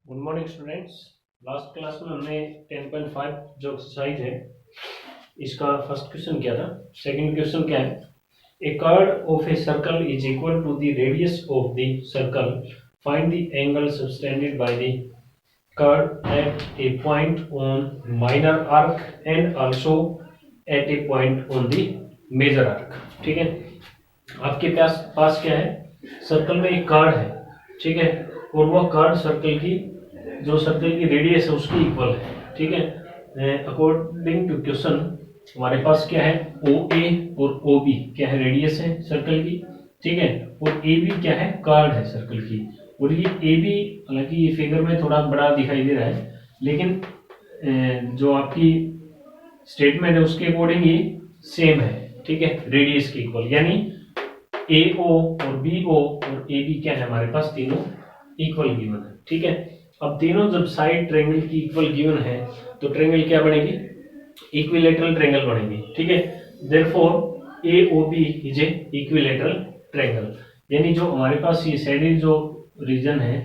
Good morning students. Last class में हमने 10.5 जो एक्सरसाइज है इसका फर्स्ट क्वेश्चन किया था। सेकंड क्वेश्चन क्या है? A curve of a circle is equal to the radius of the circle, find the angle subtended by the curve at a point on minor arc and also at a point on the major arc. ठीक है, आपके पास क्या है? Circle में एक card है, ठीक है, और वह कार्ड सर्कल की रेडियस है उसकी इक्वल है। ठीक है, अकॉर्डिंग टू क्वेश्चन हमारे पास क्या है? ओ ए और ओ बी क्या है? रेडियस है सर्कल की, ठीक है, और ए बी क्या है? कार्ड है सर्कल की। और ये ए बी हालांकि ये फिगर में थोड़ा बड़ा दिखाई दे रहा है, लेकिन जो आपकी स्टेटमेंट है उसके अकॉर्डिंग ये सेम है। ठीक है, रेडियस की इक्वल, यानी ए ओ और बी ओ और ए बी क्या है? हमारे पास तीनों इक्वल गिवन है। ठीक है, अब तीनों जब साइड ट्रायंगल की इक्वल गिवन है तो ट्रायंगल क्या बनेगी? इक्विलैटरल ट्रायंगल बनेगी। ठीक है, therefore A O B is a equilateral triangle, यानी जो हमारे पास ये सैडिल जो रीजन है,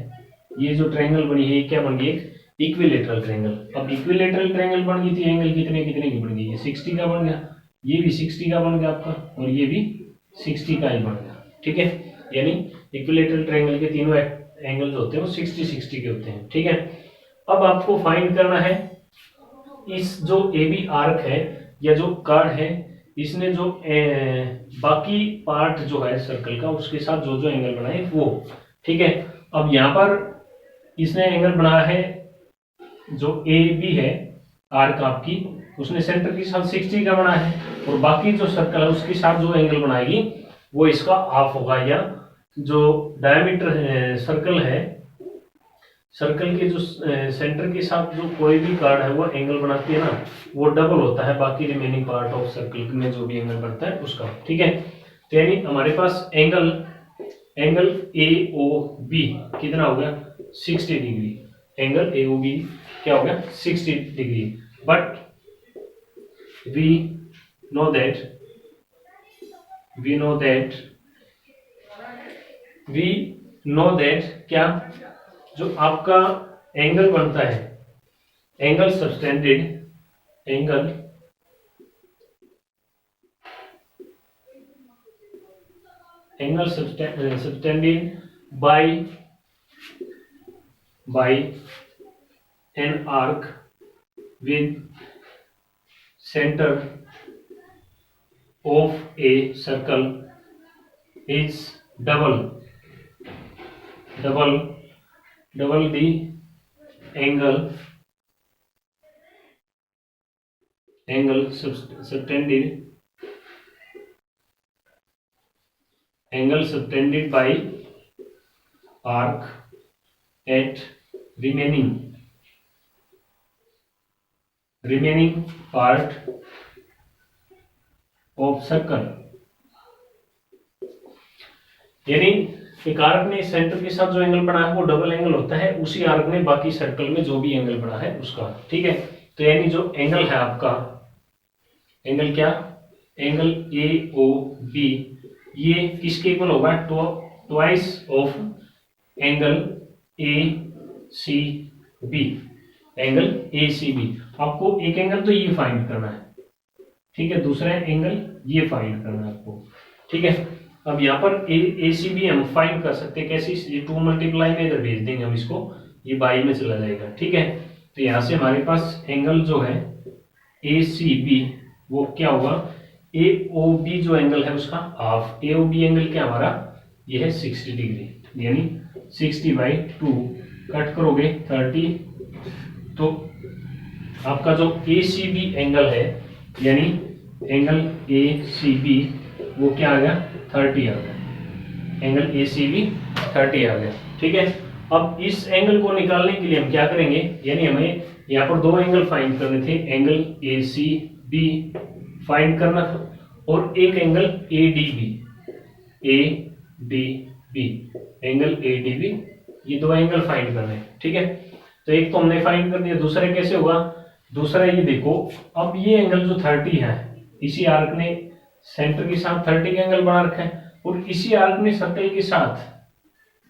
ये जो ट्रायंगल बनी है ये क्या बन गई? एक इक्विलैटरल ट्रायंगल। अब इक्विलैटरल ट्रायंगल बन गई थी, एंगल कितने कितने की बन गई? ये 60 का बन गया, ये भी 60 का बन गया आपका, और ये भी 60 का ही बन गया। ठीक है, यानी इक्विलैटरल ट्रायंगल के तीनों एंगल जो होते हैं वो 60-60 के होते हैं। ठीक है, अब आपको फाइंड करना है इस जो ए बी आर्क है या जो कार्ड है, इसने जो बाकी पार्ट जो है सर्कल का उसके साथ जो जो एंगल बनाए वो। ठीक है, अब यहाँ पर इसने एंगल बनाया है जो ए बी है आर्क आपकी, उसने सेंटर के साथ 60 का बनाया है, और बाकी जो सर्कल है उसके साथ जो एंगल बनाएगी वो इसका हाफ होगा, या जो डायमीटर सर्कल है, सर्कल के जो सेंटर के साथ जो कोई भी कार्ड है वो एंगल बनाती है ना, वो डबल होता है बाकी रिमेनिंग पार्ट ऑफ सर्कल में जो भी एंगल बनता है उसका। ठीक है, तो यानी हमारे पास एंगल ए ओ बी कितना हो गया? 60 degree. Angle A O B क्या हो गया? 60 degree. But we know that क्या जो आपका एंगल बनता है, angle subtended by an arc with center of a circle is double the angle subtended by arc at remaining part of circle। यानी एक आर्क ने सेंटर के साथ जो एंगल बना है वो डबल एंगल होता है, उसी आर्क ने बाकी सर्कल में जो भी एंगल बना है उसका। ठीक है, तो यानी जो एंगल है आपका, एंगल क्या? एंगल ए ओ बी, ये किसके इक्वल होगा? Twice of angle A C B. Angle A C B, आपको एक एंगल तो ये फाइंड करना है, ठीक है, दूसरा एंगल ये फाइंड करना है आपको। ठीक है, अब यहाँ पर ए सी बी हम फाइंड कर सकते हैं कैसे? ये 2 मल्टीप्लाई में इधर भेज देंगे हम इसको, ये बाई में चला जाएगा। ठीक है, तो यहाँ से हमारे पास एंगल जो है ए सी बी वो क्या होगा? ए ओ बी जो एंगल है उसका हाफ। ए ओ बी एंगल क्या हमारा? ये है 60 डिग्री, यानी 60/2 कट करोगे 30, तो आपका जो ए सी बी एंगल है, यानी एंगल ए सी बी वो क्या आ गया? 30 आ गया। एंगल ए सी बी 30 आ गया। ठीक है, अब इस एंगल को निकालने के लिए हम क्या करेंगे? यानी हमें यहाँ पर दो एंगल फाइंड करने थे, angle A C B find करना था और एक angle A D B, angle A D B, ये दो एंगल फाइंड करने हैं। ठीक है, तो एक तो हमने फाइंड कर दिया, दूसरा कैसे होगा? दूसरा ये देखो, अब ये एंगल जो 30 है, इसी आर्क ने सेंटर के साथ 30 का एंगल बना रखा है, और इसी आर्क ने सर्कल के साथ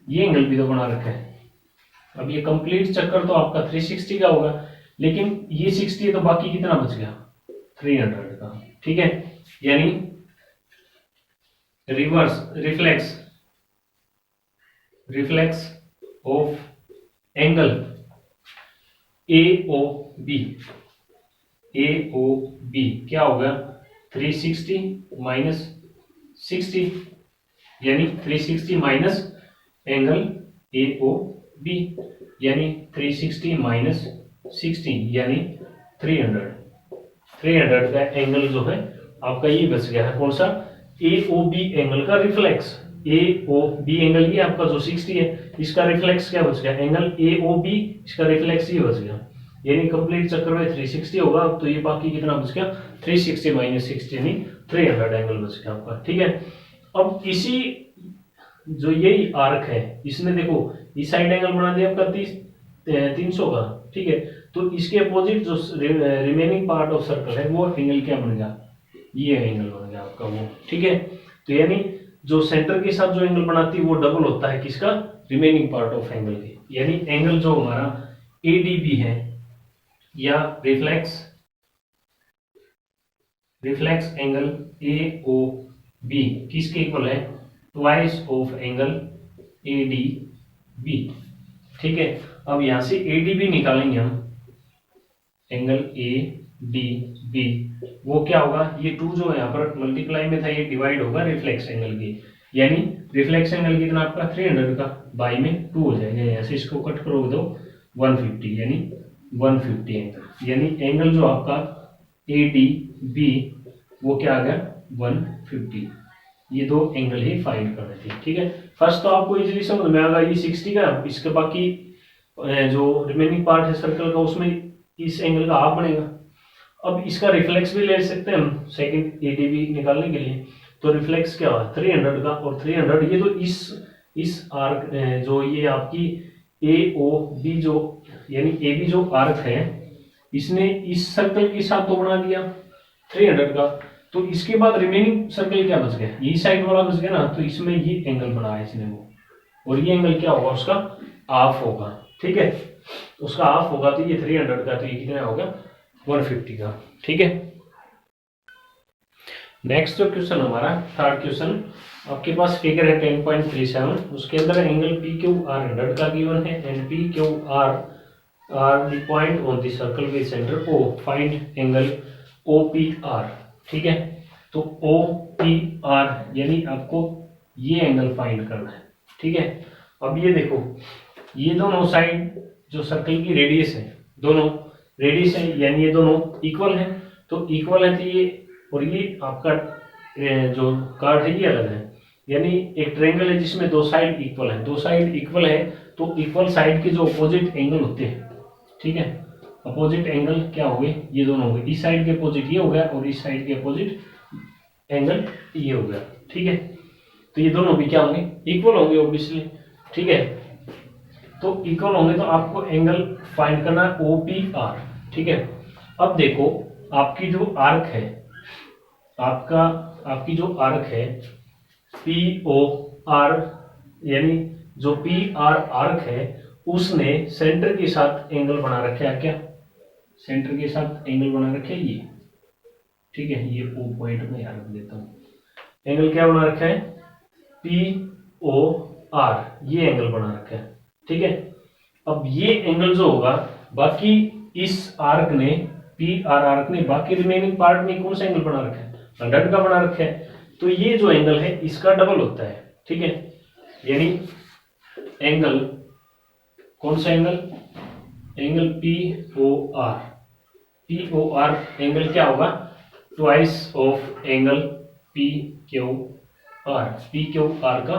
ये एंगल भी तो बना रखा है। अब ये कंप्लीट चक्कर तो आपका 360 का होगा, लेकिन ये 60 है तो बाकी कितना बच गया 300 का। ठीक है, यानी reverse reflex of angle AOB क्या होगा 360 माइनस 60, यानी 360 माइनस एंगल AOB, यानी 360 माइनस 60 यानी 300 का एंगल जो है आपका ये बच गया है। कौन सा AOB एंगल का रिफ्लेक्स, AOB एंगल ये आपका जो 60 है इसका रिफ्लेक्स क्या बच गया एंगल AOB, इसका रिफ्लेक्स ये बच गया, यानी कंप्लीट चक्कर में 360 होगा। तो ये बाकी कितना बच गया 360 माइनस 60 यानी 300 एंगल बच गया आपका। ठीक है, अब इसी जो यही आर्क है इसने देखो इस साइड एंगल बना दिया आपका 300 का। ठीक है, तो इसके अपोजिट जो रिमेनिंग पार्ट ऑफ सर्कल है वो एंगल क्या बन गया, ये एंगल बन गया आपका वो। ठीक है, तो यानी जो सेंटर के साथ जो एंगल बनाती है वो डबल होता है किसका, रिमेनिंग पार्ट ऑफ एंगल के, यानी एंगल जो हमारा ADB है या रिफ्लेक्स एंगल AOB किसके इक्वल है, ट्वाइस ऑफ एंगल ADB। ठीक है, अब यहां से ADB निकालेंगे हम, एंगल ADB वो क्या होगा, ये 2 जो है यहाँ पर मल्टीप्लाई में था ये डिवाइड होगा रिफ्लेक्स एंगल की, यानी रिफ्लेक्स एंगल कितना आपका 300 का बाई में 2 हो जाएगा, यहाँ से इसको कट करोगे तो 150 यानी 150 एंगल, यानी एंगल जो आपका ADB वो क्या आ गया 150। ये दो एंगल ही फाइंड करने थे। ठीक है, फर्स्ट तो आपको इजीली समझ में आ गया, ये 60 का, इसके बाकी जो रिमेनिंग पार्ट है सर्कल का उसमें इस एंगल का हाफ बनेगा। अब इसका रिफ्लेक्स भी ले सकते हैं हम सेकंड ADB निकालने के लिए, तो रिफ्लेक्स क्या हुआ 300 का, और 300 ये तो इस आर्क जो ये आपकी AOB जो यानी AB जो आर्क है इसने इस सर्कल के साथ तो बना दिया 300 का, तो इसके बाद रिमेनिंग सर्कल क्या बच गया, ये साइड वाला बच गया ना, तो इसमें ये एंगल बनाया इसने वो, और ये एंगल क्या होगा उसका हाफ होगा। ठीक है, उसका हाफ होगा तो ये 300 का, तो ये कितना होगा 150 का। ठीक है, नेक्स्ट जो क्वेश्चन हमारा थर्ड क्वेश्चन, आपके पास फिगर है 10.37, उसके अंदर एंगल PQR 100 का गिवन है and PQR are the point on the circle with centre O, find angle OPR। ठीक है, तो OPR यानी आपको ये एंगल फाइंड करना है। ठीक है, अब ये देखो ये दोनों साइड जो सर्कल की रेडियस है, दोनों रेडियस है यानी ये दोनों इक्वल है, तो इक्वल है तो ये और ये आपका जो कार्ड है ये अलग है, यानी एक ट्रायंगल है जिसमें दो साइड इक्वल है, दो साइड इक्वल है तो इक्वल साइड के जो अपोजिट एंगल होते हैं, ठीक है, अपोजिट एंगल क्या हो गए ये दोनों हो गए, इस साइड के अपोजिट ये हो गया और इस साइड के अपोजिट एंगल ये हो गया। ठीक है, तो ये दोनों भी क्या होंगे इक्वल होंगे ऑब्वियसली। ठीक है, तो इक्वल होंगे तो आपको एंगल फाइंड करना है OPR। ठीक है, अब देखो आपकी जो आर्क है आपकी जो आर्क है POR यानी जो PR आर्क है उसने सेंटर के साथ एंगल बना रखा है, क्या सेंटर के साथ एंगल बना रखे है ये। ठीक है, ये O पॉइंट में याद रख देता हूं, एंगल क्या बना रखा है POR, ये एंगल बना रखा है। ठीक है, अब ये एंगल जो होगा बाकी इस आर्क ने PR आर्क ने बाकी रिमेनिंग पार्ट में कौन सा एंगल बना रखा है 100 का बना रखा है, तो ये जो एंगल है इसका डबल होता है। ठीक है, यानी एंगल कौन सा एंगल POR एंगल क्या होगा ट्वाइस ऑफ एंगल PQR का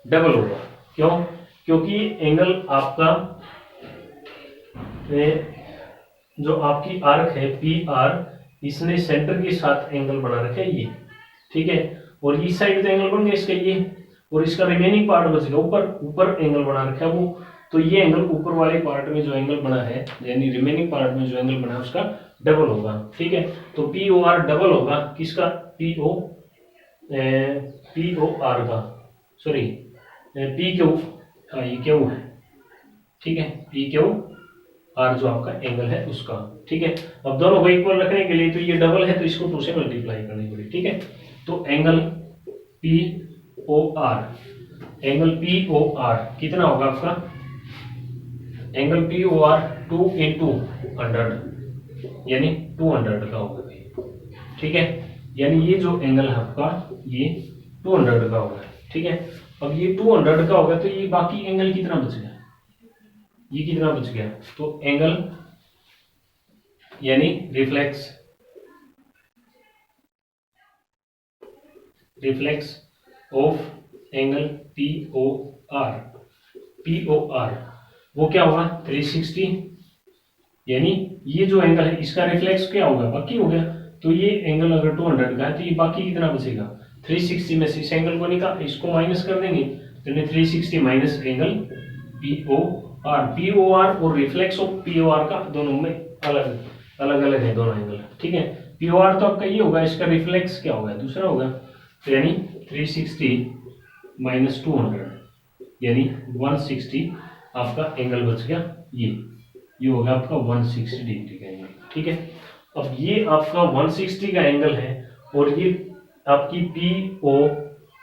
डबल होगा। क्यों, क्योंकि एंगल आपका जो आपकी आर्क है PR इसने सेंटर के साथ एंगल बना रखा है ये। ठीक है, और इस साइड तो एंगल बन गया इसका ये, और इसका रिमेनिंग पार्ट बचेगा ऊपर एंगल बना रखा है वो, तो ये एंगल ऊपर वाले पार्ट में जो एंगल बना है यानी रिमेनिंग पार्ट में जो एंगल बना है उसका डबल होगा। ठीक है, तो POR डबल होगा किसका POR का, सॉरी PQ, हाँ ये क्यों है ठीक है, पी क्यू आर जो आपका एंगल है उसका। ठीक है, अब दोनों को इक्वल रखने के लिए तो ये डबल है तो इसको 2 से मल्टीप्लाई करनी पड़ेगी। ठीक है, तो angle P O R, angle P O R कितना होगा आपका, angle P O R 2 into 100 यानी 200 का होगा भाई। ठीक है, यानी ये जो एंगल है आपका ये 200 का होगा। ठीक है, अब ये 200 का होगा तो ये बाकी एंगल कितना बच गया, ये कितना बच गया, तो एंगल यानी reflex of angle P O R वो क्या होगा 360, यानी ये जो एंगल है इसका रिफ्लेक्स क्या होगा, बाकी हो गया। तो ये एंगल अगर 200 का है तो ये बाकी कितना बचेगा, 360 में से इस एंगल को निकाल, इसको माइनस कर देंगे तो 360 minus angle P O R और reflex of P O R का दोनों में अलग है दोनों एंगल। ठीक है, पी ओ आर तो आपका ये होगा, इसका रिफ्लेक्स क्या होगा दूसरा होगा, तो यानी 360 माइनस 200 यानी 160 आपका एंगल बच गया, ये होगा आपका 160 डिग्री का एंगल। ठीक है, अब ये आपका 160 का एंगल है और ये आपकी पी ओ,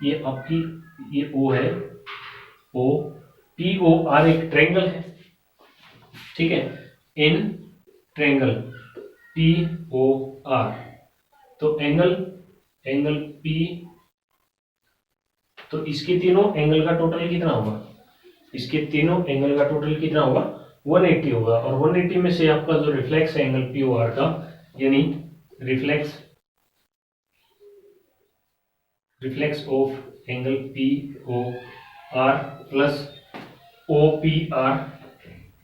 ये आपकी ये ओ है, ओ पी ओ आर एक ट्रायंगल है। ठीक है, in triangle P O R, तो एंगल पी, तो इसके तीनों एंगल का टोटल कितना होगा, इसके तीनों एंगल का टोटल कितना होगा 180 होगा, और 180 में से आपका जो रिफ्लेक्स है एंगल पी ओ आर का, यानी reflex of angle P O R plus O P R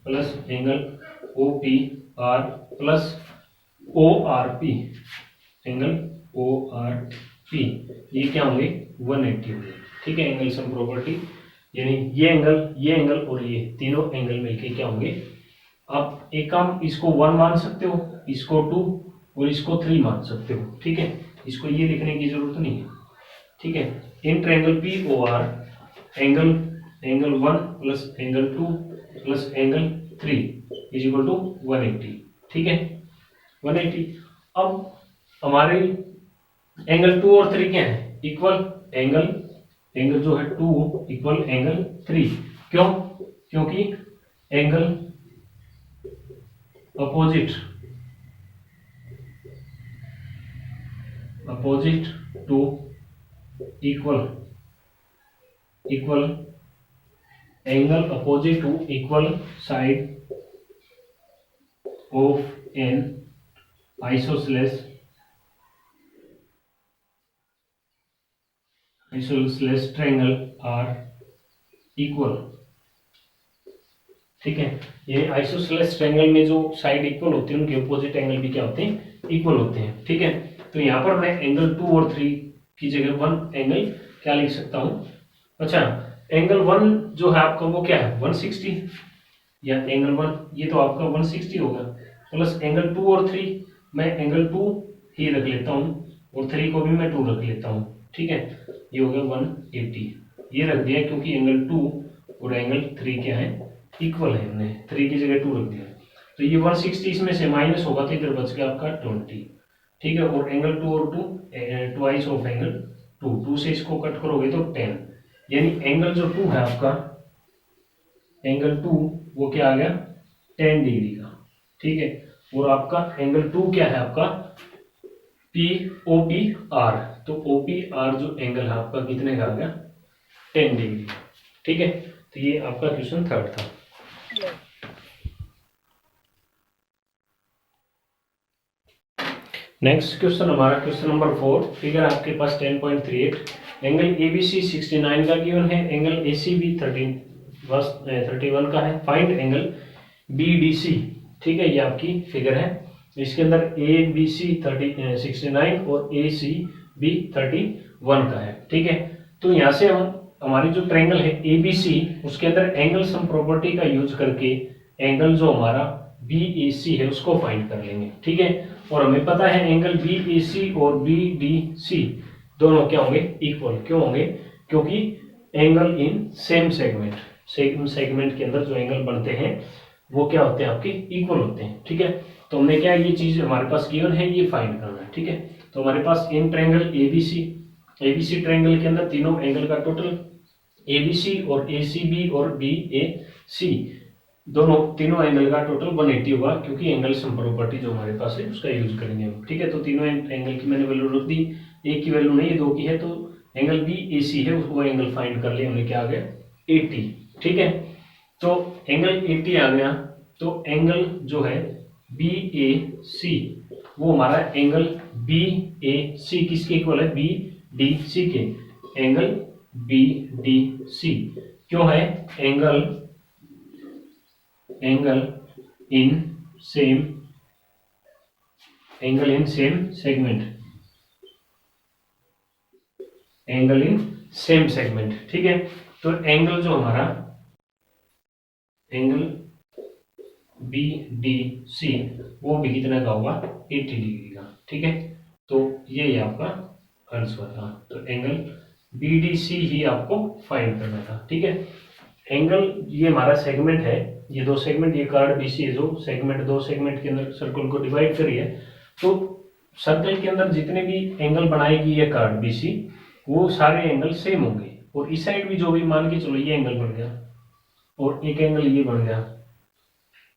plus angle O P R plus O R P, angle O R P, ये क्या होंगे 180 होंगे। ठीक है, एंगल सम प्रॉपर्टी, यानी ये एंगल और ये तीनों एंगल मिलके क्या होंगे, आप एक काम इसको 1 मान सकते हो, इसको 2 और इसको 3 मान सकते हो। ठीक है, इसको ये लिखने की जरूरत नहीं है। ठीक है, in triangle P O R angle 1 plus angle 2 plus angle 3 is equal to 180। ठीक है, 180। अब हमारे एंगल 2 और 3 क्या है, इक्वल एंगल जो है 2 इक्वल एंगल 3, क्यों, क्योंकि angle opposite to equal angle opposite to equal side of an isosceles triangle are equal. ठीक है, ये आइसोसेलेस ट्रायंगल में जो साइड इक्वल होती है उनके अपोजिट एंगल भी क्या होते हैं, इक्वल होते हैं। ठीक है, तो यहाँ पर मैं एंगल 2 और 3 की जगह 1 एंगल क्या लिख सकता हूँ, अच्छा एंगल 1 जो है आपका वो क्या है 160, या एंगल 1 ये तो आपका 160 होगा, प्लस एंगल 2 और 3 मैं एंगल 2 ही रख लेता हूँ और 3 को भी मैं 2 रख लेता हूँ। ठीक है, ये हो गया 180, ये रख दिया क्योंकि एंगल 2 और एंगल 3 क्या है, इक्वल है, हमने 3 की जगह 2 रख दिया, तो ये 160 इसमें से माइनस होगा तो इधर बच गया आपका 20। ठीक है, और एंगल 2 और 2 ट्वाइस ऑफ एंगल 2 से इसको कट करोगे तो 10, यानी एंगल जो 2 है आपका, एंगल 2 वो क्या आ गया 10 डिग्री का। ठीक है, और आपका एंगल 2 क्या है आपका पी ओ पी आर, तो ओ पी आर जो एंगल है आपका कितने का आ गया 10 डिग्री। ठीक है, तो ये आपका क्वेश्चन 3 था। नेक्स्ट क्वेश्चन हमारा क्वेश्चन नंबर 4, फिगर आपके पास 10.38, एंगल एबीसी 69 का गिवन है, एंगल एसीबी 31 का है, फाइंड एंगल बीडीसी। ठीक है, ये आपकी फिगर है, इसके अंदर ए बी सी 69 और ए सी बी 31 का है। ठीक है, तो यहाँ से हम हमारी जो ट्रायंगल है ए बी सी उसके अंदर एंगल सम प्रॉपर्टी का यूज करके एंगल जो हमारा बी ए सी है उसको फाइंड कर लेंगे। ठीक है, और हमें पता है एंगल बी ए सी और बी डी सी दोनों क्या होंगे इक्वल, क्यों होंगे, क्योंकि angle in same segment, segment के अंदर जो एंगल बनते हैं वो क्या होते हैं, आपके इक्वल होते हैं। ठीक है, तो हमने क्या, ये चीज हमारे पास गिवन है, ये फाइंड करना है। ठीक है, तो हमारे पास इन ट्रायंगल एबीसी ट्रायंगल के अंदर तीनों एंगल का टोटल एबीसी और एसीबी और बीएसी दोनों तीनों एंगल का टोटल 180 होगा, क्योंकि एंगल सम प्रॉपर्टी जो हमारे पास है उसका यूज करेंगे हम। ठीक है, तो तीनों एंगल की मैंने वैल्यू रख दी, एक की वैल्यू नहीं है, 2 की है, तो एंगल बी ए सी है, वो एंगल फाइंड कर लिया हमने, क्या आ गया 80। ठीक है, तो एंगल 80 आ गया, तो एंगल जो है बी ए सी वो हमारा एंगल बी ए सी किसके इक्वल है, बी डी सी के, एंगल बी डी सी क्यों है, angle in same segment, angle in same segment. ठीक है, तो एंगल जो हमारा एंगल बी डी सी वो भी कितना का होगा, 80 डिग्री का। ठीक है, तो ये आपका आंसर था। तो एंगल बी डी सी ही आपको फाइंड करना था। ठीक है, एंगल ये हमारा सेगमेंट है, ये दो सेगमेंट, ये कार्ड बीसी है जो सेगमेंट, दो सेगमेंट के अंदर सर्कल को डिवाइड करी है, तो सर्कल के अंदर जितने भी एंगल बनाएगी ये कार्ड बीसी वो सारे एंगल सेम होंगे, और इस साइड भी जो भी मान के चलो ये एंगल बन गया और एक एंगल ये बन गया,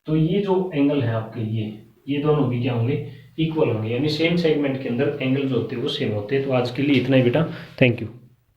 तो ये जो एंगल है आपके ये दोनों भी क्या होंगे, इक्वल होंगे, यानी सेम सेगमेंट के अंदर एंगल जो होते हैं वो सेम होते हैं। तो आज के लिए इतना ही बेटा, थैंक यू।